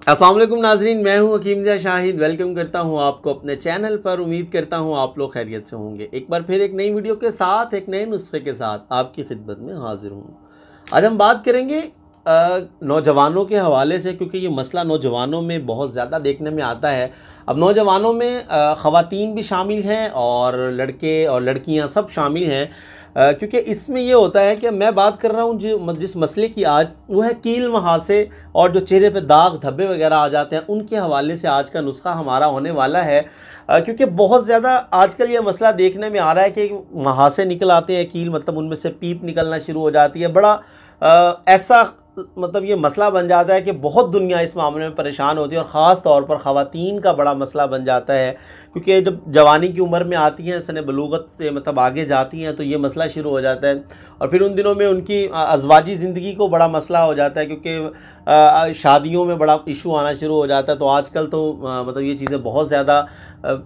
अस्सलाम वालेकुम नाजरीन, मैं हूं हकीम ज़िया शाहिद। वेलकम करता हूं आपको अपने चैनल पर। उम्मीद करता हूं आप लोग खैरियत से होंगे। एक बार फिर एक नई वीडियो के साथ, एक नए नुस्खे के साथ आपकी खिदमत में हाजिर हूं। आज हम बात करेंगे नौजवानों के हवाले से, क्योंकि ये मसला नौजवानों में बहुत ज़्यादा देखने में आता है। अब नौजवानों में ख़वातीन भी शामिल हैं और लड़के और लड़कियां सब शामिल हैं, क्योंकि इसमें ये होता है कि मैं बात कर रहा हूँ जो जिस मसले की आज, वो है कील मुहासे और जो चेहरे पे दाग धब्बे वगैरह आ जाते हैं, उनके हवाले से आज का नुस्खा हमारा होने वाला है। क्योंकि बहुत ज़्यादा आजकल ये मसला देखने में आ रहा है कि मुहासे निकल आते हैं, कील मतलब उनमें से पीप निकलना शुरू हो जाती है। बड़ा ऐसा मतलब ये मसला बन जाता है कि बहुत दुनिया इस मामले में परेशान होती है, और ख़ास तौर पर ख़वातीन का बड़ा मसला बन जाता है, क्योंकि जब जवानी की उम्र में आती हैं, सने बलूगत से मतलब आगे जाती हैं, तो ये मसला शुरू हो जाता है। और फिर उन दिनों में उनकी अज़वाजी ज़िंदगी को बड़ा मसला हो जाता है, क्योंकि शादियों में बड़ा इशू आना शुरू हो जाता है। तो आजकल तो मतलब ये चीज़ें बहुत ज़्यादा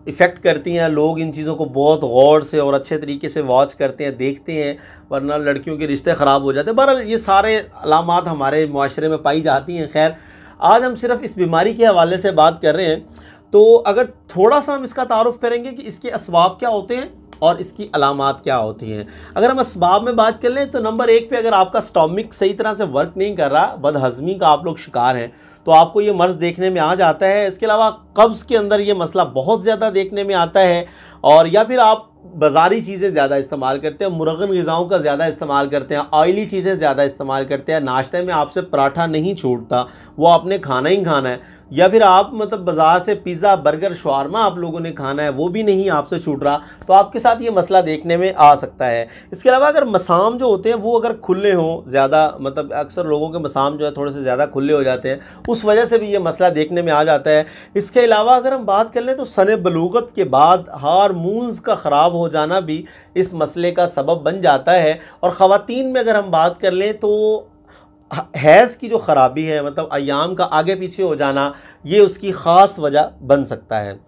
इफ़ेक्ट करती हैं। लोग इन चीज़ों को बहुत गौर से और अच्छे तरीके से वॉच करते हैं, देखते हैं, वरना लड़कियों के रिश्ते ख़राब हो जाते हैं। बहरहाल ये सारे अलामात हमारे मुआशरे में पाई जाती हैं। खैर, आज हम सिर्फ इस बीमारी के हवाले से बात कर रहे हैं, तो अगर थोड़ा सा हम इसका तारुफ़ करेंगे कि इसके असबाब क्या होते हैं और इसकी अलामात क्या होती हैं। अगर हम असबाब में बात कर लें, तो नंबर 1 पे अगर आपका स्टोमिक सही तरह से वर्क नहीं कर रहा, बदहज़मी का आप लोग शिकार हैं, तो आपको ये मर्ज़ देखने में आ जाता है। इसके अलावा कब्ज़ के अंदर ये मसला बहुत ज़्यादा देखने में आता है, और या फिर आप बाज़ारी चीज़ें ज़्यादा इस्तेमाल करते हैं, मुरगन ग़िज़ाओं का ज़्यादा इस्तेमाल करते हैं, ऑयली चीज़ें ज़्यादा इस्तेमाल करते हैं, नाश्ते में आपसे पराठा नहीं छूटता, वो आपने खाना ही खाना है, या फिर आप मतलब बाज़ार से पिज़्ज़ा बर्गर शवारमा आप लोगों ने खाना है, वो भी नहीं आपसे छूट रहा, तो आपके साथ ये मसला देखने में आ सकता है। इसके अलावा अगर मसाम जो होते हैं वो अगर खुले हों ज़्यादा, मतलब अक्सर लोगों के मसाम जो है थोड़े से ज़्यादा खुले हो जाते हैं, उस वजह से भी ये मसला देखने में आ जाता है। इसके अलावा अगर हम बात कर लें, तो सने बलूगत के बाद हार्मोन्स का ख़राब हो जाना भी इस मसले का सबब बन जाता है। और ख़वातीन में अगर हम बात कर लें, तो हैज़ की जो ख़राबी है, मतलब अयाम का आगे पीछे हो जाना, ये उसकी ख़ास वजह बन सकता है।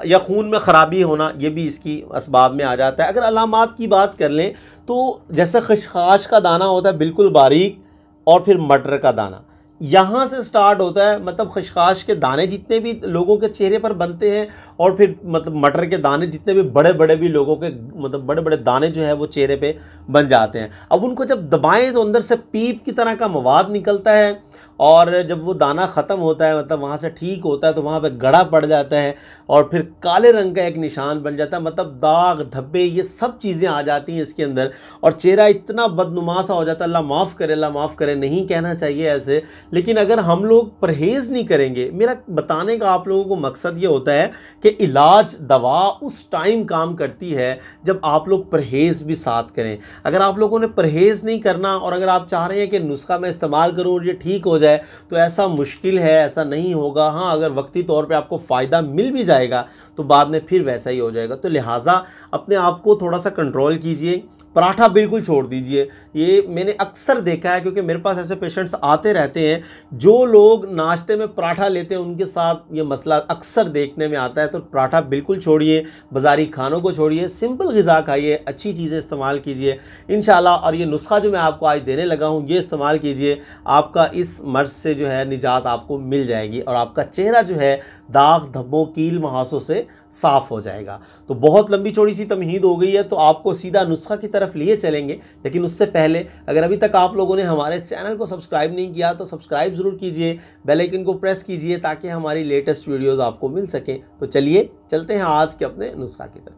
या खून में ख़राबी होना, ये भी इसकी असबाब में आ जाता है। अगर अलामात की बात कर लें, तो जैसे खशखाश का दाना होता है बिल्कुल बारीक, और फिर मटर का दाना यहाँ से स्टार्ट होता है। मतलब खशखाश के दाने जितने भी लोगों के चेहरे पर बनते हैं, और फिर मतलब मटर के दाने जितने भी बड़े बड़े भी लोगों के मतलब बड़े बड़े दाने जो है वो चेहरे पे बन जाते हैं। अब उनको जब दबाएं तो अंदर से पीप की तरह का मवाद निकलता है, और जब वो दाना ख़त्म होता है, मतलब वहाँ से ठीक होता है, तो वहाँ पे गड़ा पड़ जाता है, और फिर काले रंग का एक निशान बन जाता है। मतलब दाग धब्बे ये सब चीज़ें आ जाती हैं इसके अंदर, और चेहरा इतना बदनुमा सा हो जाता है। अल्लाह माफ़ करे, अल्लाह माफ़ करे, नहीं कहना चाहिए ऐसे, लेकिन अगर हम लोग परहेज़ नहीं करेंगे, मेरा बताने का आप लोगों को मकसद ये होता है कि इलाज दवा उस टाइम काम करती है जब आप लोग परहेज़ भी साथ करें। अगर आप लोगों ने परहेज़ नहीं करना, और अगर आप चाह रहे हैं कि नुस्खा मैं इस्तेमाल करूँ और ये ठीक हो जाए, तो ऐसा मुश्किल है, ऐसा नहीं होगा। हाँ, अगर वक्ती तौर पे आपको फ़ायदा मिल भी जाएगा, तो बाद में फिर वैसा ही हो जाएगा। तो लिहाजा अपने आप को थोड़ा सा कंट्रोल कीजिए, पराठा बिल्कुल छोड़ दीजिए। ये मैंने अक्सर देखा है, क्योंकि मेरे पास ऐसे पेशेंट्स आते रहते हैं, जो लोग नाश्ते में पराठा लेते हैं, उनके साथ ये मसला अक्सर देखने में आता है। तो पराठा बिल्कुल छोड़िए, बाज़ारी खानों को छोड़िए, सिंपल ग़िज़ा खाइए, अच्छी चीज़ें इस्तेमाल कीजिए इंशाल्लाह। और ये नुस्खा जो मैं आपको आज देने लगा हूँ, ये इस्तेमाल कीजिए, आपका इस मर्ज़ से जो है निजात आपको मिल जाएगी, और आपका चेहरा जो है दाग धब्बों कील मुहासों से साफ़ हो जाएगा। तो बहुत लंबी चौड़ी सी तमहीद हो गई है, तो आपको सीधा नुस्खा की तरफ लिए चलेंगे। लेकिन उससे पहले, अगर अभी तक आप लोगों ने हमारे चैनल को सब्सक्राइब नहीं किया, तो सब्सक्राइब ज़रूर कीजिए, बेल आइकन को प्रेस कीजिए, ताकि हमारी लेटेस्ट वीडियोज़ आपको मिल सकें। तो चलिए चलते हैं आज के अपने नुस्खा की तरफ।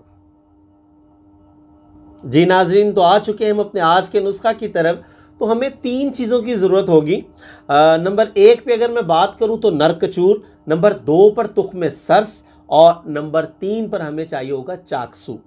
जी नाजरीन, तो आ चुके हैं हम अपने आज के नुस्खा की तरफ। तो हमें 3 चीज़ों की ज़रूरत होगी। नंबर 1 पे अगर मैं बात करूं, तो नर कचूर, नंबर 2 पर तुख्म सरस, और नंबर 3 पर हमें चाहिए होगा चाकसू।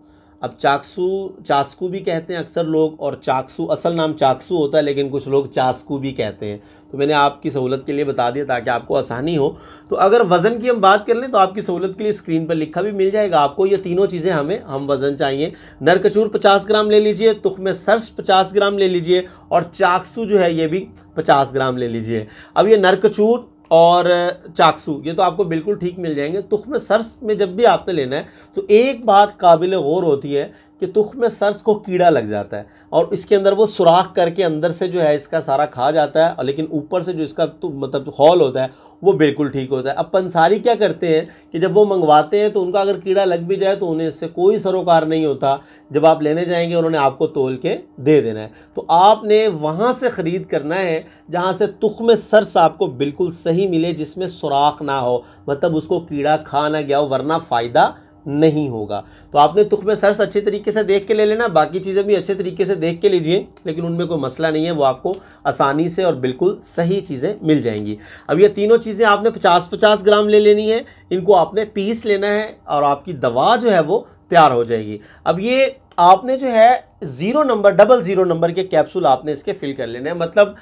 अब चास्कू भी कहते हैं अक्सर लोग, और चाकसू असल नाम चाकसू होता है, लेकिन कुछ लोग चास्कू भी कहते हैं। तो मैंने आपकी सहूलत के लिए बता दिया ताकि आपको आसानी हो। तो अगर वज़न की हम बात कर लें, तो आपकी सहूलत के लिए स्क्रीन पर लिखा भी मिल जाएगा आपको। ये तीनों चीज़ें हम वज़न चाहिए। नर कचूर 50 ग्राम ले लीजिए, तुख्म सरस 50 ग्राम ले लीजिए, और चाकसू जो है ये भी 50 ग्राम ले लीजिए। अब ये नर कचूर और चाकसू ये तो आपको बिल्कुल ठीक मिल जाएंगे। तुख्म सरस में जब भी आपने लेना है, तो एक बात काबिल गौर होती है कि तुख्म सर्स को कीड़ा लग जाता है और इसके अंदर वो सुराख करके अंदर से जो है इसका सारा खा जाता है, और लेकिन ऊपर से जो इसका मतलब हॉल होता है वो बिल्कुल ठीक होता है। अब पंसारी क्या करते हैं कि जब वो मंगवाते हैं तो उनका अगर कीड़ा लग भी जाए तो उन्हें इससे कोई सरोकार नहीं होता। जब आप लेने जाएंगे उन्होंने आपको तोल के दे देना है। तो आपने वहाँ से ख़रीद करना है जहाँ से तुख्म सर्स आपको बिल्कुल सही मिले, जिसमें सुराख ना हो, मतलब उसको कीड़ा खा ना गया हो, वरना फ़ायदा नहीं होगा। तो आपने तुख्म सर्स अच्छे तरीके से देख के ले लेना, बाकी चीज़ें भी अच्छे तरीके से देख के लीजिए, लेकिन उनमें कोई मसला नहीं है, वो आपको आसानी से और बिल्कुल सही चीज़ें मिल जाएंगी। अब ये तीनों चीज़ें आपने 50-50 ग्राम ले लेनी है, इनको आपने पीस लेना है और आपकी दवा जो है वो तैयार हो जाएगी। अब ये आपने जो है 0 नंबर 00 नंबर के कैप्सूल आपने इसके फिल कर लेने हैं, मतलब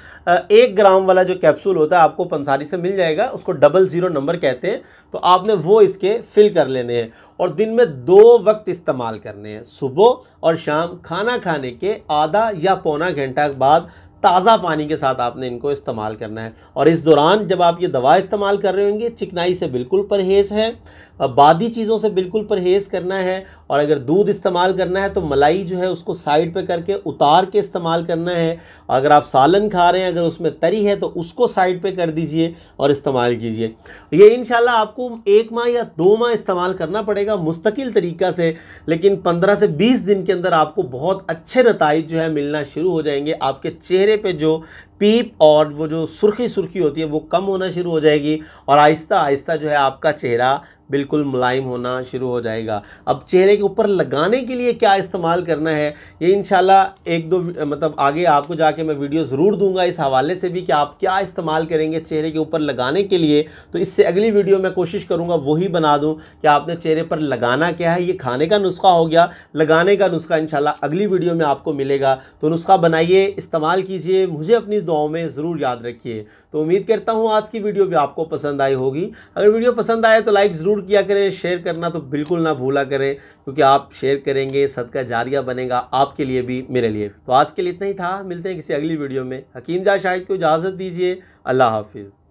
1 ग्राम वाला जो कैप्सूल होता है आपको पंसारी से मिल जाएगा, उसको 00 नंबर कहते हैं। तो आपने वो इसके फिल कर लेने हैं और दिन में 2 वक्त इस्तेमाल करने हैं, सुबह और शाम। खाना खाने के आधा या पौना घंटा बाद ताज़ा पानी के साथ आपने इनको इस्तेमाल करना है। और इस दौरान जब आप ये दवा इस्तेमाल कर रहे होंगे, चिकनाई से बिल्कुल परहेज़ है, बादी चीज़ों से बिल्कुल परहेज़ करना है, और अगर दूध इस्तेमाल करना है तो मलाई जो है उसको साइड पे करके उतार के इस्तेमाल करना है। अगर आप सालन खा रहे हैं, अगर उसमें तरी है तो उसको साइड पे कर दीजिए और इस्तेमाल कीजिए। ये इंशाल्लाह आपको 1 माह या 2 माह इस्तेमाल करना पड़ेगा मुस्तकिल तरीक़ा से, लेकिन 15 से 20 दिन के अंदर आपको बहुत अच्छे नताइज जो है मिलना शुरू हो जाएंगे। आपके चेहरे पे जो पीप और वो जो सुर्खी होती है वो कम होना शुरू हो जाएगी, और आहिस्ता आहिस्ता जो है आपका चेहरा बिल्कुल मुलायम होना शुरू हो जाएगा। अब चेहरे के ऊपर लगाने के लिए क्या इस्तेमाल करना है, ये इंशाल्लाह 1-2 मतलब आगे आपको जाके मैं वीडियो ज़रूर दूंगा इस हवाले से भी कि आप क्या इस्तेमाल करेंगे चेहरे के ऊपर लगाने के लिए। तो इससे अगली वीडियो मैं कोशिश करूँगा वही बना दूँ कि आपने चेहरे पर लगाना क्या है। ये खाने का नुस्खा हो गया, लगाने का नुस्खा इंशाल्लाह अगली वीडियो में आपको मिलेगा। तो नुस्खा बनाइए, इस्तेमाल कीजिए, मुझे अपनी दुआओं में ज़रूर याद रखिए। तो उम्मीद करता हूँ आज की वीडियो भी आपको पसंद आई होगी। अगर वीडियो पसंद आए तो लाइक ज़रूर किया करें, शेयर करना तो बिल्कुल ना भूला करें, क्योंकि आप शेयर करेंगे सदका जारिया बनेगा आपके लिए भी मेरे लिए। तो आज के लिए इतना ही था, मिलते हैं किसी अगली वीडियो में। हकीम जा शाहिद को इजाज़त दीजिए। अल्लाह हाफिज़।